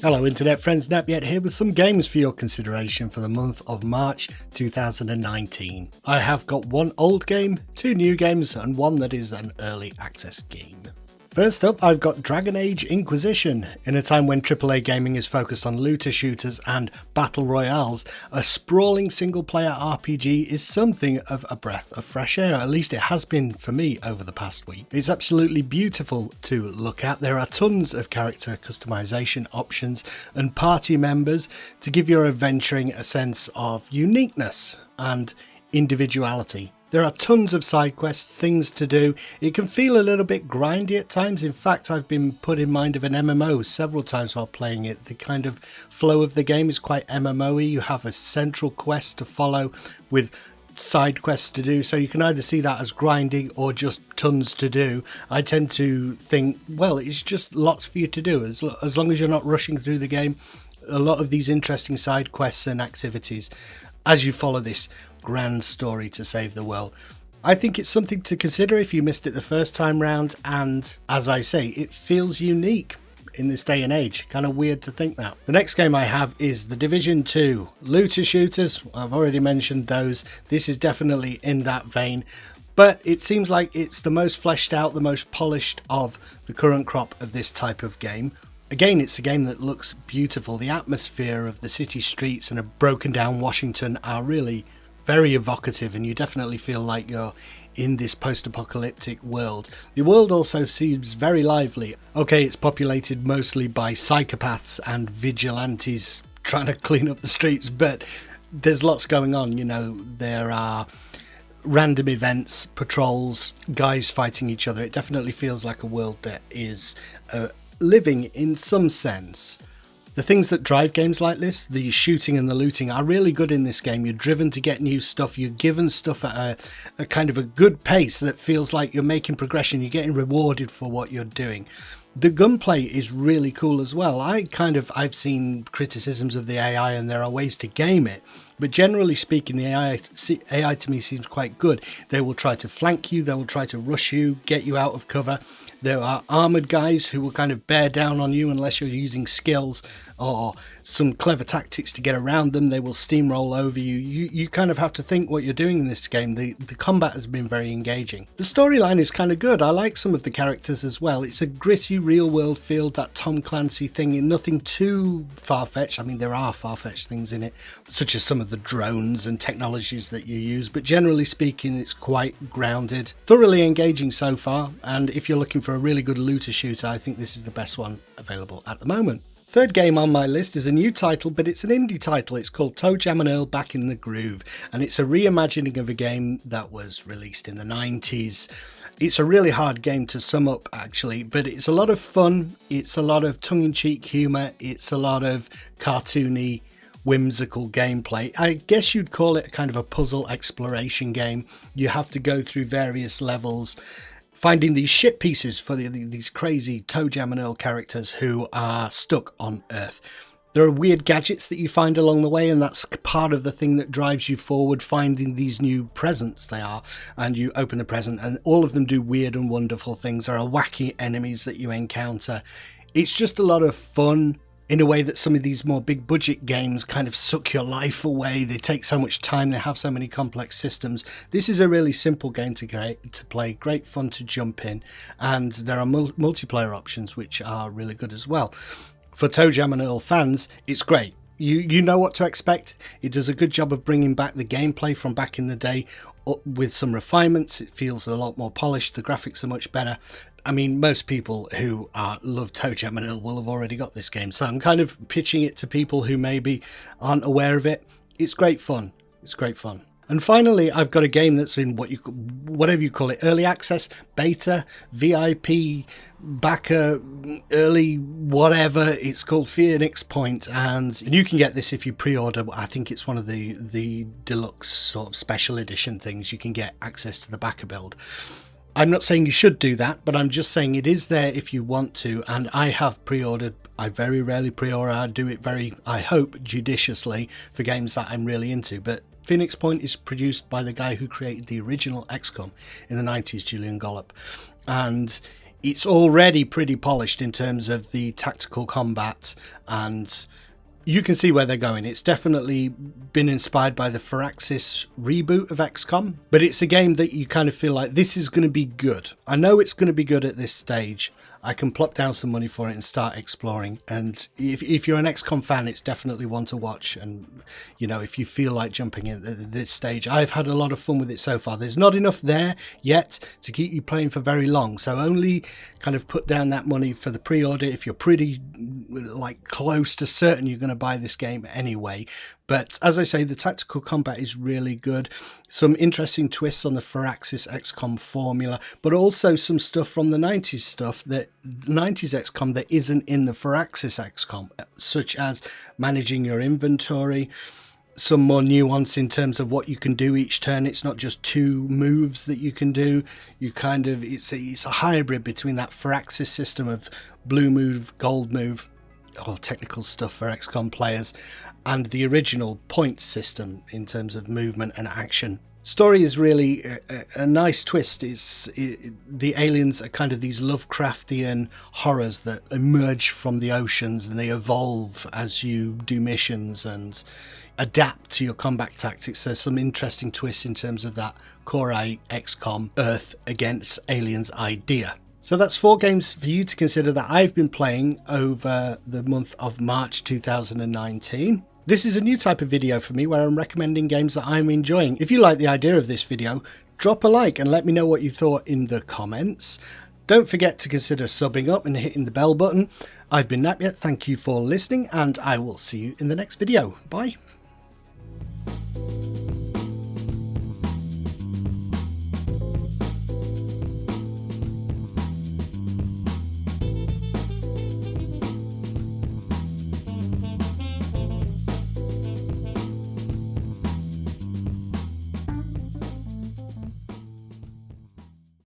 Hello internet friends, Napyet here with some games for your consideration for the month of March 2019. I have got one old game, two new games and one that is an early access game. First up, I've got Age Inquisition. In a time when AAA gaming is focused on looter shooters and battle royales, a sprawling single player RPG is something of a breath of fresh air, at least it has been for me over the past week. It's absolutely beautiful to look at. There are tons of character customization options and party members to give your adventuring a sense of uniqueness and individuality. There are tons of side quests, things to do. It can feel a little bit grindy at times. In fact, I've been put in mind of an MMO several times while playing it. The kind of flow of the game is quite MMO-y. You have a central quest to follow with side quests to do, so you can either see that as grinding or just tons to do. I tend to think, well, it's just lots for you to do as long as you're not rushing through the game. A lot of these interesting side quests and activities as you follow this grand story to save the world. I think it's something to consider if you missed it the first time round, and as I say, it feels unique in this day and age. Kind of weird to think that. The next game I have is The Division 2. Looter shooters, I've already mentioned those. This is definitely in that vein, but it seems like it's the most fleshed out, the most polished of the current crop of this type of game. Again, it's a game that looks beautiful. The atmosphere of the city streets and a broken down Washington are really very evocative, and you definitely feel like you're in this post-apocalyptic world. The world also seems very lively. Okay, it's populated mostly by psychopaths and vigilantes trying to clean up the streets, but there's lots going on. You know, there are random events, patrols, guys fighting each other. It definitely feels like a world that is living in some sense. The things that drive games like this, the shooting and the looting, are really good in this game. You're driven to get new stuff. You're given stuff at a kind of a good pace that feels like you're making progression. You're getting rewarded for what you're doing. The gunplay is really cool as well. I've seen criticisms of the AI, and there are ways to game it. But generally speaking, the AI to me seems quite good. They will try to flank you. They will try to rush you, get you out of cover. There are armoured guys who will kind of bear down on you unless you're using skills or some clever tactics to get around them. They will steamroll over you. You kind of have to think what you're doing in this game. The combat has been very engaging. The storyline is kind of good. I like some of the characters as well. It's a gritty real world feel, that Tom Clancy thing, nothing too far-fetched. I mean, there are far-fetched things in it, such as some of the drones and technologies that you use, but generally speaking, it's quite grounded. Thoroughly engaging so far, and if you're looking for a really good looter shooter, I think this is the best one available at the moment. Third game on my list is a new title, but it's an indie title. It's called Geminal Back in the Groove, and it's a reimagining of a game that was released in the 90s. It's a really hard game to sum up actually, but it's a lot of fun, it's a lot of tongue-in-cheek humour, it's a lot of cartoony, whimsical gameplay. I guess you'd call it a kind of a puzzle exploration game. You have to go through various levels, finding these ship pieces for these crazy Geminal characters who are stuck on Earth. There are weird gadgets that you find along the way, and that's part of the thing that drives you forward, finding these new presents they are, and you open the present and all of them do weird and wonderful things. There are wacky enemies that you encounter. It's just a lot of fun in a way that some of these more big budget games kind of suck your life away. They take so much time, they have so many complex systems. This is a really simple game to play, great fun to jump in, and there are multiplayer options which are really good as well. For Geminal fans, it's great. You know what to expect. It does a good job of bringing back the gameplay from back in the day with some refinements. It feels a lot more polished, the graphics are much better. I mean, most people who love Geminal will have already got this game, so I'm kind of pitching it to people who maybe aren't aware of it. It's great fun. It's great fun. And finally, I've got a game that's in whatever you call it, early access, beta, VIP, backer, early whatever. It's called Phoenix Point, and you can get this if you pre-order. I think it's one of the deluxe sort of special edition things. You can get access to the backer build. I'm not saying you should do that, but I'm just saying it is there if you want to, and I have pre-ordered. I very rarely pre-order. I do it I hope, judiciously for games that I'm really into, but Phoenix Point is produced by the guy who created the original XCOM in the 90s, Julian Gollop, and It's already pretty polished in terms of the tactical combat, and you can see where they're going. It's definitely been inspired by the Firaxis reboot of XCOM, but it's a game that you kind of feel like this is going to be good. I know it's going to be good at this stage. I can plop down some money for it and start exploring. And if you're an XCOM fan, it's definitely one to watch. And, you know, if you feel like jumping in at this stage, I've had a lot of fun with it so far. There's not enough there yet to keep you playing for very long. So only kind of put down that money for the pre-order if you're pretty like close to certain you're going to buy this game anyway. But as I say, the tactical combat is really good. Some interesting twists on the Firaxis XCOM formula, but also some stuff from the 90s stuff, that 90s XCOM that isn't in the Firaxis XCOM, such as managing your inventory, some more nuance in terms of what you can do each turn. It's not just 2 moves that you can do. You kind of, it's a hybrid between that Firaxis system of blue move, gold move, all technical stuff for XCOM players, and the original point system in terms of movement and action. Story is really a nice twist. The aliens are kind of these Lovecraftian horrors that emerge from the oceans, and they evolve as you do missions and adapt to your combat tactics. There's some interesting twists in terms of that core XCOM Earth against aliens idea. So that's 4 games for you to consider that I've been playing over the month of March 2019. This is a new type of video for me where I'm recommending games that I'm enjoying. If you like the idea of this video, drop a like and let me know what you thought in the comments. Don't forget to consider subbing up and hitting the bell button. I've been Napyet, thank you for listening, and I will see you in the next video. Bye.